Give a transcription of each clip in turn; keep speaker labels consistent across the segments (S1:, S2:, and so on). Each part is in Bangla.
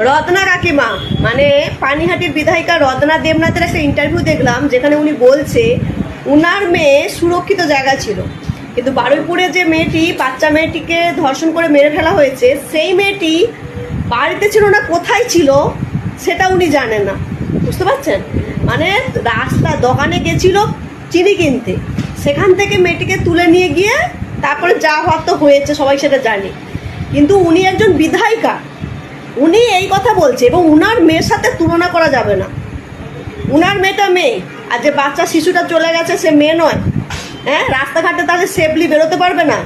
S1: রত্না কাকিমা মানে পানিহাটির বিধায়িকা রত্না দেবনাথের একটা ইন্টারভিউ দেখলাম, যেখানে উনি বলছে উনার মেয়ে সুরক্ষিত জায়গা ছিল, কিন্তু বারুইপুরে যে মেয়েটি, বাচ্চা মেয়েটিকে ধর্ষণ করে মেরে ফেলা হয়েছে, সেই মেয়েটি বাড়িতে ছিল না, কোথায় ছিল সেটা উনি জানেন না। বুঝতে পারছেন? মানে রাস্তা দোকানে গেছিল চিনি কিনতে, সেখান থেকে মেয়েটিকে তুলে নিয়ে গিয়ে তারপরে যা হওয়ার তো হয়েছে সবাই সেটা জানে, কিন্তু উনি একজন বিধায়িকা, উনি এই কথা বলছে এবং উনার মেয়ের সাথে তুলনা করা যাবে না। উনার মেয়েটা মেয়ে, আর যে বাচ্চা শিশুটা চলে গেছে সে মেয়ে নয়। হ্যাঁ, রাস্তাঘাটে তাহলে সেফলি বেরোতে পারবে না?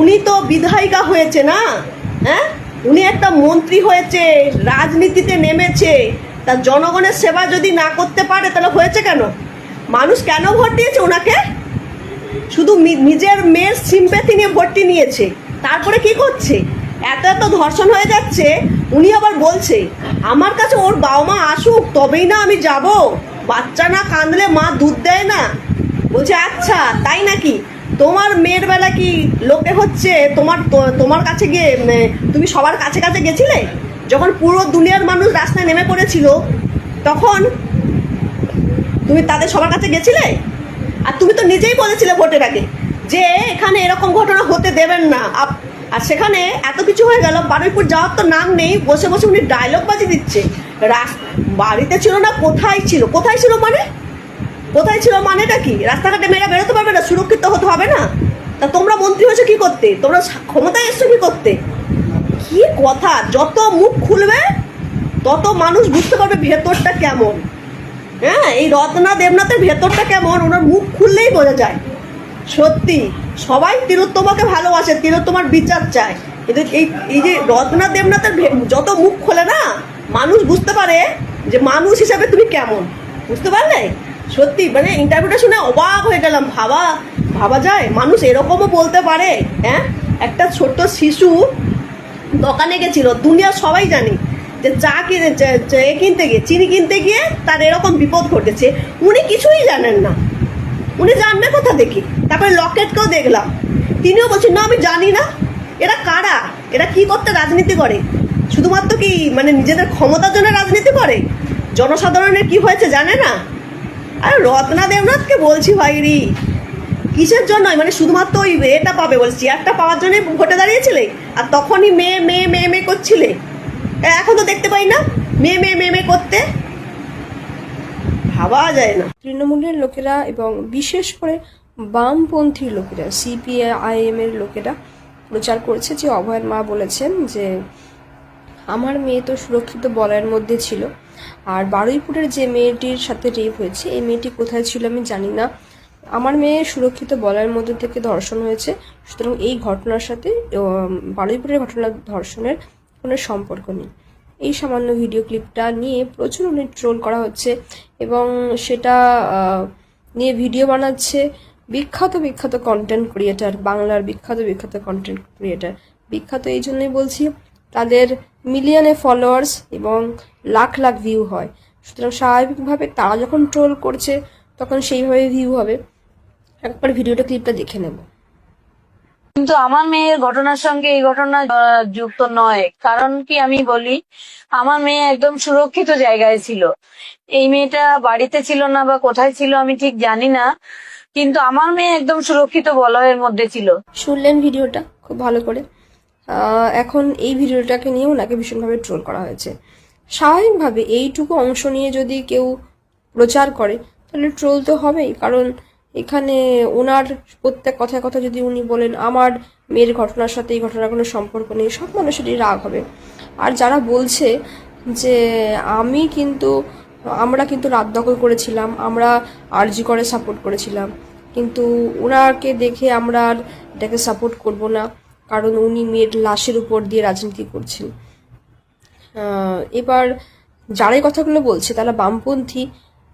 S1: উনি তো বিধায়িকা হয়েছে না, হ্যাঁ, উনি একটা মন্ত্রী হয়েছে, রাজনীতিতে নেমেছে, তার জনগণের সেবা যদি না করতে পারে তাহলে হয়েছে কেন? মানুষ কেন ভোট দিয়েছে ওনাকে? শুধু নিজের মেয়ের সিম্প্যাথি নিয়ে ভোটটি নিয়েছে। তারপরে কি করছে? এত এত ধর্ষণ হয়ে যাচ্ছে, উনি আবার বলছে আমার কাছে ওর বাবা মা আসুক তবেই না আমি যাব, বাচ্চা না কাঁদলে মা দুধ দেয় না। বলছে আচ্ছা তাই নাকি? তোমার মেয়ের বেলা কি লোকে হচ্ছে তোমার কাছে গিয়ে তুমি সবার কাছে কাছে গেছিলে? যখন পুরো দুনিয়ার মানুষ রাস্তায় নেমে পড়েছিল তখন তুমি তাদের সবার কাছে গেছিলে? আর তুমি তো নিজেই বলেছিলে ভোটের আগে যে এখানে এরকম ঘটনা হতে দেবেন না, আর সেখানে এত কিছু হয়ে গেল, বারুইপুর যাওয়ার তো নাম নেই, বসে বসে উনি ডায়লগ বাজি দিচ্ছে। বাড়িতে ছিল না, কোথায় ছিল? কোথায় ছিল মানে? কোথায় ছিল মানেটা কি? রাস্তাঘাটে মেয়েরা বেরোতে পারবে না, সুরক্ষিত হতে হবে না? তা তোমরা মন্ত্রী হয়েছো কি করতে? তোমরা ক্ষমতায় এসছো কি করতে? কি কথা! যত মুখ খুলবে তত মানুষ বুঝতে পারবে ভেতরটা কেমন। হ্যাঁ, এই রত্না দেবনাথের ভেতরটা কেমন ওনার মুখ খুললেই বোঝা যায়। সত্যি সবাই তিলোত্তমাকে ভালোবাসে, তিলোত্তমার বিচার চায়, কিন্তু এই যে রত্না দেবনাথের যত মুখ খোলে না, মানুষ বুঝতে পারে যে মানুষ হিসাবে তুমি কেমন। বুঝতে পারলে? সত্যি মানে ইন্টারভিউটা শুনে অবাক হয়ে গেলাম। ভাবা যায় মানুষ এরকমও বলতে পারে? হ্যাঁ, একটা ছোট্ট শিশু দোকানে গেছিল, দুনিয়া সবাই জানি যে কিনতে গিয়ে চিনি কিনতে গিয়ে তার এরকম বিপদ ঘটেছে, উনি কিছুই জানেন না। উনি জানবে কোথা থেকে? তারপরে লকেটকেও দেখলাম, তিনিও বলছেন না আমি জানি না। এরা কারা? এরা কি করতে রাজনীতি করে? শুধুমাত্র কি মানে নিজেদের ক্ষমতার জন্য রাজনীতি করে? জনসাধারণের কি হয়েছে জানে না? আর রত্না দেবনাথকে বলছি ভাইরি, কিসের জন্য? মানে শুধুমাত্র ওই এটা পাবে বলে, চেয়ারটা পাওয়ার জন্য ভোটে দাঁড়িয়েছিলে, আর তখনই মেয়ে মেয়ে মেয়ে মেয়ে করছিলে। এখন তো দেখতে পাই না মেয়ে মেয়ে মেয়ে মেয়ে করতে। ভাবা যায় না।
S2: তৃণমূলের লোকেরা এবং বিশেষ করে বামপন্থী লোকেরা, CPIM এর লোকেরা প্রচার করেছে যে অভয়ের মা বলেছেন যে আমার মেয়ে তো সুরক্ষিত বলয়ের মধ্যে ছিল, আর বারুইপুরের যে মেয়েটির সাথে রেপ হয়েছে এই মেয়েটি কোথায় ছিল আমি জানি না, আমার মেয়ে সুরক্ষিত বলয়ের মধ্যে থেকে ধর্ষণ হয়েছে, সুতরাং এই ঘটনার সাথে বারুইপুরের ঘটনার ধর্ষণের কোনো সম্পর্ক নেই। এই সামান্য ভিডিও ক্লিপটা নিয়ে প্রচুর অনেক ট্রোল করা হচ্ছে এবং সেটা নিয়ে ভিডিও বানাচ্ছে বিখ্যাত কন্টেন্ট ক্রিয়েটার, বাংলার বিখ্যাত কন্টেন্ট ক্রিয়েটার। বিখ্যাত এই জন্যই বলছি, তাদের মিলিয়নে ফলোয়ার্স এবং লাখ লাখ ভিউ হয়, সুতরাং স্বাভাবিকভাবে তারা যখন ট্রোল করছে তখন সেইভাবে ভিউ হবে। একবার ভিডিওটা ক্লিপটা দেখে নেব।
S3: কিন্তু আমার মেয়ের ঘটনার সঙ্গে এই ঘটনা যুক্ত নয়। কারণ কি আমি বলি, আমার মেয়ে একদম সুরক্ষিত জায়গায় ছিল। এই মেয়েটা বাড়িতে ছিল না বা কোথায় ছিল আমি ঠিক জানি না, কিন্তু আমার মেয়ে একদম সুরক্ষিত বলয়ের মধ্যে ছিল।
S2: শুনলেন ভিডিওটা খুব ভালো করে। এখন এই ভিডিওটাকে নিয়ে ওনাকে ভীষণভাবে ট্রোল করা হয়েছে। স্বাভাবিকভাবে এইটুকু অংশ নিয়ে যদি কেউ প্রচার করে তাহলে ট্রোল তো হবেই, কারণ এখানে ওনার প্রত্যেক কথায় কথা যদি উনি বলেন আমার মেয়ের ঘটনার সাথে এই ঘটনার কোনো সম্পর্ক নেই, সব মানুষেরই রাগ হবে। আর যারা বলছে যে আমরা কিন্তু রাত দখল করেছিলাম, আমরা আরজি করে সাপোর্ট করেছিলাম, কিন্তু ওনাকে দেখে আমরা আর এটাকে সাপোর্ট করব না, কারণ উনি মেয়ের লাশের উপর দিয়ে রাজনীতি করছেন। এবার যারা এই কথাগুলো বলছে তারা বামপন্থী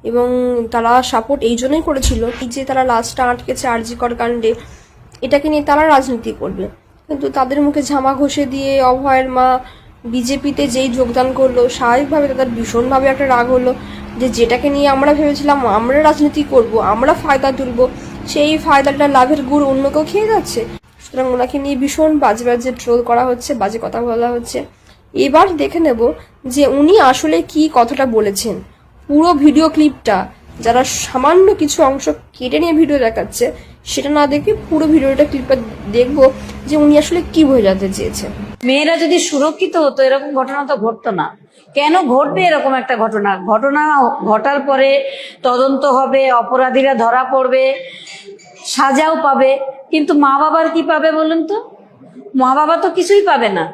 S2: এবং তারা সাপোর্ট এই জন্যই করেছিল এই যে তারা লাশটা আটকেছে আরজি কর কাণ্ডে, এটাকে নিয়ে তারা রাজনীতি করবে। কিন্তু তাদের মুখে ঝামা ঘষে দিয়ে অভয়ের মা বিজেপিতে যেই যোগদান করলো, স্বাভাবিকভাবে তাদের ভীষণভাবে একটা রাগ হলো যে যেটাকে নিয়ে আমরা ভেবেছিলাম আমরা রাজনীতি করব, আমরা ফায়দা তুলব, সেই ফায়দাটা লাভের গুড় অন্য কেউ খেয়ে যাচ্ছে। সুতরাং ওনাকে নিয়ে ভীষণ বাজে বাজে ট্রোল করা হচ্ছে, বাজে কথা বলা হচ্ছে। এবার দেখে নেব যে উনি আসলে কি কথাটা বলেছেন। পুরো ভিডিও ক্লিপটা, যারা সামান্য কিছু অংশ কেটে নিয়ে ভিডিও দেখাচ্ছে সেটা না দেখে পুরো ভিডিওটা ক্লিপটা দেখবো যে উনি আসলে কি বোঝাতে চেয়েছেন।
S3: মেয়েরা যদি সুরক্ষিত হতো এরকম ঘটনা তো ঘটতো না। কেন ঘটবে এরকম একটা ঘটনা? ঘটনা ঘটার পরে তদন্ত হবে, অপরাধীরা ধরা পড়বে, সাজাও পাবে, কিন্তু মা বাবার কি পাবে বলুন তো? মা বাবা তো কিছুই পাবে না।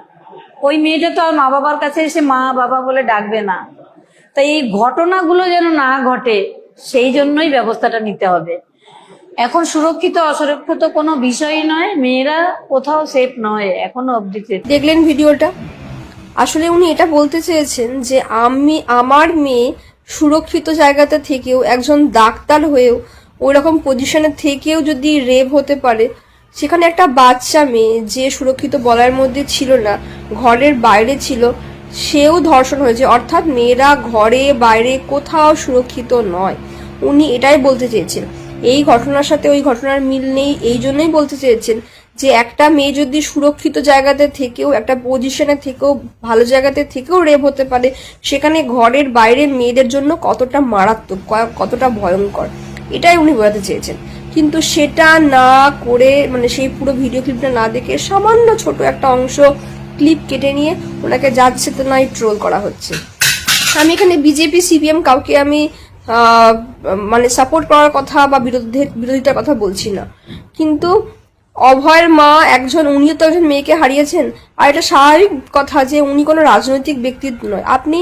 S3: ওই মেয়েটা তো আর মা বাবার কাছে এসে মা বাবা বলে ডাকবে না। তাই এই ঘটনাগুলো যেন না ঘটে সেই জন্যই ব্যবস্থাটা নিতে হবে। এখন সুরক্ষিত অসুরক্ষিত কোনো বিষয়ই নয়, মেয়েরা কোথাও সেফ নয় এখনো অবধি।
S2: দেখলেন ভিডিওটা? আসলে উনি এটা বলতে চেয়েছেন যে আমার মেয়ে সুরক্ষিত জায়গাতে থেকেও, একজন ডাক্তার হয়েও, ওই রকম পজিশনে থেকেও যদি রেপ হতে পারে, সেখানে একটা বাচ্চা মেয়ে যে সুরক্ষিত বলার মধ্যে ছিল না, ঘরের বাইরে ছিল, সেও ধর্ষণ হয়েছে। অর্থাৎ মেয়েরা ঘরে বাইরে কোথাও সুরক্ষিত নয়। উনি এটাই বলতে চেয়েছেন। এই ঘটনার সাথে ওই ঘটনার মিল নেই, এই জন্যই বলতে চেয়েছেন যে একটা মেয়ে যদি সুরক্ষিত জায়গাতে থেকেও, একটা পজিশনে থেকেও, ভালো জায়গাতে থেকেও রেপ হতে পারে, সেখানে ঘরের বাইরে মেয়েদের জন্য কতটা মারাত্মক, কতটা ভয়ঙ্কর, এটাই উনি বোঝাতে চেয়েছেন। কিন্তু সেটা না করে, মানে সেই পুরো ভিডিও ক্লিপটা না দেখে সামান্য ছোট একটা অংশ ক্লিপ কেটে নিয়ে ওনাকে যাচ্ছে তো নাই ট্রোল করা হচ্ছে। আমি এখানে বিজেপি সিপিএম কাউকে আমি মানে সাপোর্ট করার কথা বা বিরোধিতার কথা বলছি না, কিন্তু অভয়ের মা একজন, উনিও তো একজন মেয়েকে হারিয়েছেন। আর এটা স্বাভাবিক কথা যে উনি কোনো রাজনৈতিক ব্যক্তিত্ব নয়। আপনি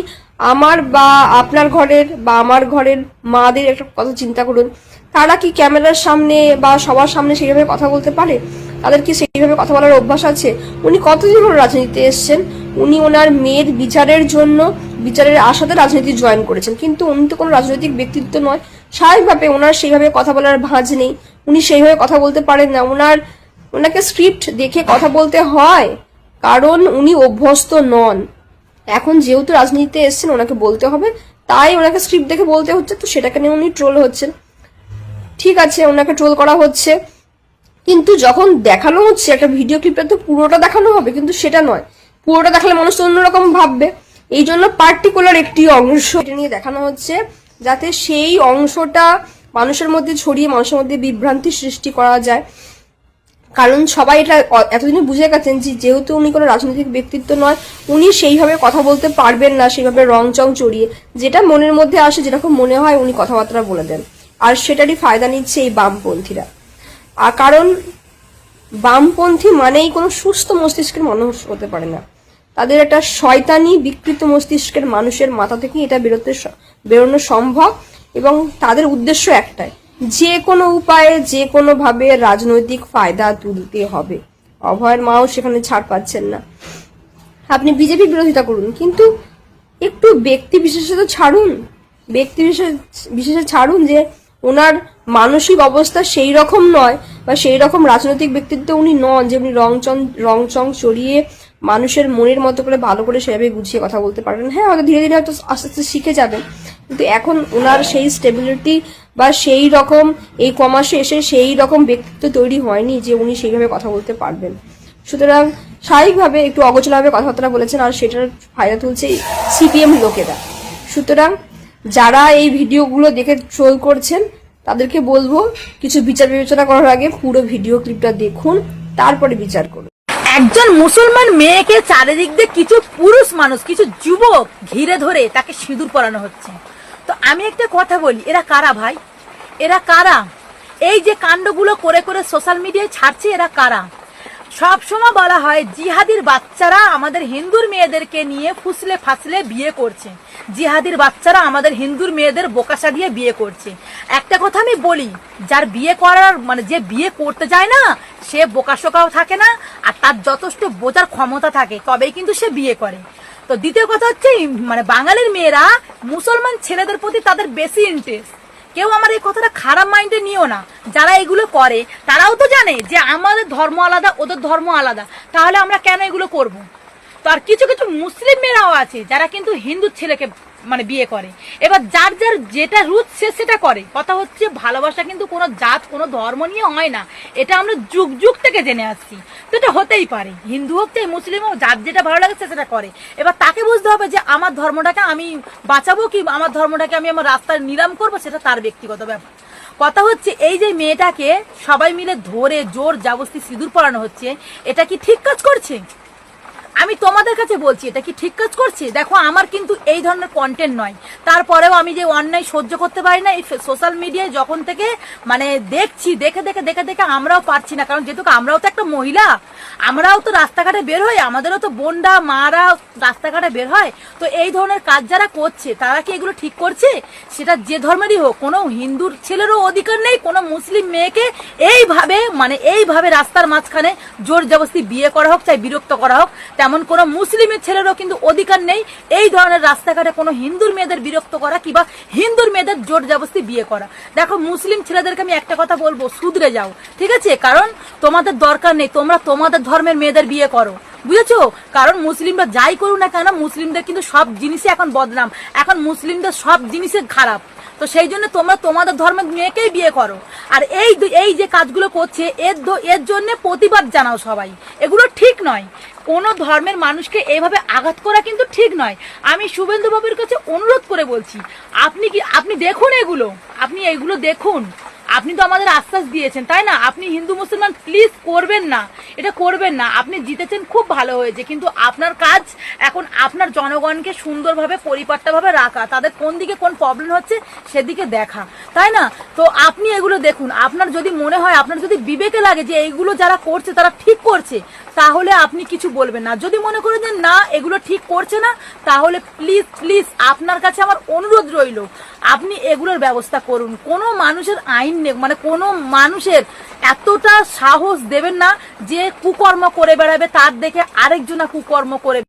S2: আমার বা আপনার ঘরের বা আমার ঘরের মাদের একটা কথা চিন্তা করুন, তারা কি ক্যামেরার সামনে বা সবার সামনে সেইভাবে কথা বলতে পারে? তাদের কি সেইভাবে কথা বলার অভ্যাস আছে? উনি কতদিন হলো রাজনীতিতে এসছেন, উনি ওনার মেয়ের বিচারের জন্য, বিচারের আশাতে রাজনীতি জয়েন করেছেন, কিন্তু উনি তো কোনো রাজনৈতিক ব্যক্তিত্ব নয়। স্বাভাবিকভাবে ওনার সেইভাবে কথা বলার ভাঁজ নেই, উনি সেইভাবে কথা বলতে পারেন না। ওনাকে স্ক্রিপ্ট দেখে কথা বলতে হয়, কারণ উনি অভ্যস্ত নন। এখন যেহেতু রাজনীতিতে এসছেন, ওনাকে বলতে হবে, তাই ওনাকে স্ক্রিপ্ট দেখে বলতে হচ্ছে, তো সেটাকে নিয়ে উনি ট্রোল হচ্ছেন। ঠিক আছে, ওনাকে ট্রোল করা হচ্ছে, কিন্তু যখন দেখানো হচ্ছে একটা ভিডিও ক্লিপটা তো পুরোটা দেখানো হবে, কিন্তু সেটা নয়। পুরোটা দেখালে মানুষ তো অন্যরকম ভাববে, এই জন্য পার্টিকুলার একটি অংশ এটা নিয়ে দেখানো হচ্ছে, যাতে সেই অংশটা মানুষের মধ্যে ছড়িয়ে মানুষের মধ্যে বিভ্রান্তি সৃষ্টি করা যায়। কারণ সবাই এটা এতদিনে বুঝে গেছেন যে যেহেতু উনি কোনো রাজনৈতিক ব্যক্তিত্ব নয়, উনি সেইভাবে কথা বলতে পারবেন না, সেইভাবে রং চং চড়িয়ে, যেটা মনের মধ্যে আসে, যেরকম মনে হয় উনি কথাবার্তা বলে দেন। আর সেটারই ফায়দা নিচ্ছে এই বামপন্থীরা। আর কারণ বামপন্থী মানেই কোনো সুস্থ মস্তিষ্কের মানুষ হতে পারে না, তাদের একটা শয়তানি বিকৃত মস্তিষ্কের মানুষের মাথা থেকে এটা বেরোনো সম্ভব, এবং তাদের উদ্দেশ্য একটাই, যে কোনো উপায়ে যে কোনো ভাবে রাজনৈতিক ফায়দা তুলতে হবে। অভয়ের মাও সেখানে ছাড় পাচ্ছেন না। আপনি বিজেপি বিরোধিতা করুন, কিন্তু একটু ব্যক্তি বিশেষে তো ছাড়ুন, ব্যক্তি বিশেষে ছাড়ুন যে ওনার মানসিক অবস্থা সেই রকম নয় বা সেই রকম রাজনৈতিক ব্যক্তিত্ব উনি নন যে উনি রং চং চড়িয়ে মানুষের মনের মতো করে ভালো করে সেভাবে গুছিয়ে কথা বলতে পারবেন। হ্যাঁ, হয়তো ধীরে ধীরে হয়তো আস্তে আস্তে শিখে যাবেন, কিন্তু এখন ওনার সেই স্টেবিলিটি বা সেই রকম এই কমাসে এসে সেই রকম ব্যক্তিত্ব তৈরি হয়নি যে উনি সেইভাবে কথা বলতে পারবেন। সুতরাং স্বাভাবিকভাবে একটু অগোচরভাবে কথাবার্তা বলেছেন, আর সেটার ফায়দা তুলছে সিপিএম লোকেরা। সুতরাং যারা এই ভিডিওগুলো দেখে ট্রোল করছেন তাদেরকে বলবো, কিছু বিচার বিবেচনা করার আগে পুরো ভিডিও ক্লিপটা দেখুন, তারপরে বিচার করুন।
S4: একজন মুসলমান মেয়েকে চারিদিক দিয়ে কিছু পুরুষ মানুষ, কিছু যুবক ঘিরে ধরে তাকে সিঁদুর পরানো হচ্ছে। তো আমি একটা কথা বলি, এরা কারা ভাই? এরা কারা? এই যে কাণ্ডগুলো করে করে সোশ্যাল মিডিয়ায় ছাড়ছে, এরা কারা? সবসময় বলা হয় জিহাদির বাচ্চারা আমাদের হিন্দুর মেয়েদেরকে নিয়ে ফুসলে ফাসলে বিয়ে করছে, জিহাদির বাচ্চারা আমাদের হিন্দুর মেয়েদের বোকাশা দিয়ে বিয়ে করছে। একটা কথা আমি বলি, যার বিয়ে করার মানে যে বিয়ে করতে যায় না, সে বোকাশোকাও থাকে না, আর তার যথেষ্ট বোঝার ক্ষমতা থাকে, তবেই কিন্তু সে বিয়ে করে। তো দ্বিতীয় কথা হচ্ছে, মানে বাঙালির মেয়েরা মুসলমান ছেলেদের প্রতি তাদের বেশি ইন্টারেস্ট। কেউ আমার এই কথাটা খারাপ মাইন্ডে নিও না, যারা এগুলো করে তারাও তো জানে যে আমাদের ধর্ম আলাদা, ওদের ধর্ম আলাদা, তাহলে আমরা কেন এগুলো করব? তো আর কিছু কিছু মুসলিম মেয়েরাও আছে যারা কিন্তু হিন্দু ছেলেকে মানে বিয়ে করে। এবার যার যার যেটা রুচ সে সেটা করে। কথা হচ্ছে ভালোবাসা কিন্তু কোনো জাত কোনো ধর্ম নিয়ে হয় না, এটা আমরা যুগ যুগ থেকে জেনে আসছি। তো এটা হতেই পারে, হিন্দু হোক চাই মুসলিম হোক, যার যেটা ভালো লাগে সে সেটা করে। এবার তাকে বুঝতে হবে যে আমার ধর্মটাকে আমি বাঁচাবো কি আমার ধর্মটাকে আমি আমার রাস্তায় নিলাম করবো, সেটা তার ব্যক্তিগত ব্যাপার। কথা হচ্ছে এই যে মেয়েটাকে সবাই মিলে ধরে জোর জবরদস্তি সিঁদুর পরানো হচ্ছে, এটা কি ঠিক কাজ করছে? আমি তোমাদের কাছে বলছি, এটা কি ঠিক কাজ করছে? দেখো আমার কিন্তু এই ধরনের কন্টেন্ট নয়, তারপরেও আমি যে অন্যায় সহ্য করতে পারি না। এই সোশ্যাল মিডিয়ায় যখন থেকে মানে দেখছি, দেখে দেখে দেখে দেখে আমরাও পারছি না, কারণ যেহেতু আমরাও তো একটা মহিলা, আমরাও তো রাস্তাঘাটে বের হই, আমাদেরও তো বোনরা মারা রাস্তাঘাটে বের হয়। তো এই ধরনের কাজ যারা করছে তারা কি এগুলো ঠিক করছে? সেটা যে ধর্মেরই হোক, কোনো হিন্দুর ছেলেরও অধিকার নেই কোনো মুসলিম মেয়েকে এইভাবে রাস্তার মাঝখানে জোর জবরদস্তি বিয়ে করা হোক, চাই বিরক্ত করা হোক। তেমন কোনো মুসলিমের ছেলেরও কিন্তু অধিকার নেই এই ধরনের রাস্তাঘাটে কোনো হিন্দুর মেয়েদের বিরক্ত করা কিংবা হিন্দুর মেয়েদের জোর জবরদস্তি বিয়ে করা। দেখো মুসলিম ছেলেদেরকে আমি একটা কথা বলবো, শুধরে যাও, ঠিক আছে? কারণ তোমাদের দরকার নেই, তোমরা তোমাদের ধর্মের মেয়েদের বিয়ে করো, বুঝেছো? কারণ মুসলিমরা যাই করুক না কেন, মুসলিমদের কিন্তু সব জিনিসে এখন বদনাম, এখন মুসলিমদের সব জিনিসে খারাপ। তো সেই জন্য তোমরা তোমাদের ধর্মের মেয়েকেই বিয়ে করো। আর এই যে কাজগুলো করছে এর জন্য প্রতিবাদ জানাও সবাই, এগুলো ঠিক নয়। কোন ধর্মের মানুষকে এইভাবে আঘাত করা কিন্তু ঠিক নয়। আমি শুভেন্দু বাবুর কাছে অনুরোধ করে বলছি, আপনি দেখুন এগুলো, আপনি এইগুলো দেখুন। আপনি তো আমাদের আশ্বাস দিয়েছেন, তাই না? আপনি হিন্দু মুসলমান প্লিজ করবেন না, এটা করবেন না। আপনি জিতেছেন, খুব ভালো হয়েছে, কিন্তু আপনার কাজ এখন আপনার জনগণকে সুন্দরভাবে পরিপাট্যভাবে রাখা, তাদের কোন দিকে কোন প্রবলেম হচ্ছে সেদিকে দেখা, তাই না? তো আপনি এগুলো দেখুন। আপনার যদি মনে হয়, আপনার যদি বিবেকে লাগে যে এইগুলো যারা করছে তারা ঠিক করছে, তাহলে আপনি কিছু বলবেন না। যদি মনে করেন যে না এগুলো ঠিক করছে না, তাহলে প্লিজ প্লিজ আপনার কাছে আমার অনুরোধ রইল, আপনি এগুলোর ব্যবস্থা করুন। কোনো মানুষের আইন নেই, মানে কোনো মানুষের এতটা সাহস দেবেন না যে কুকর্ম করে বেড়াবে, তার দেখে আরেকজনা কুকর্ম করে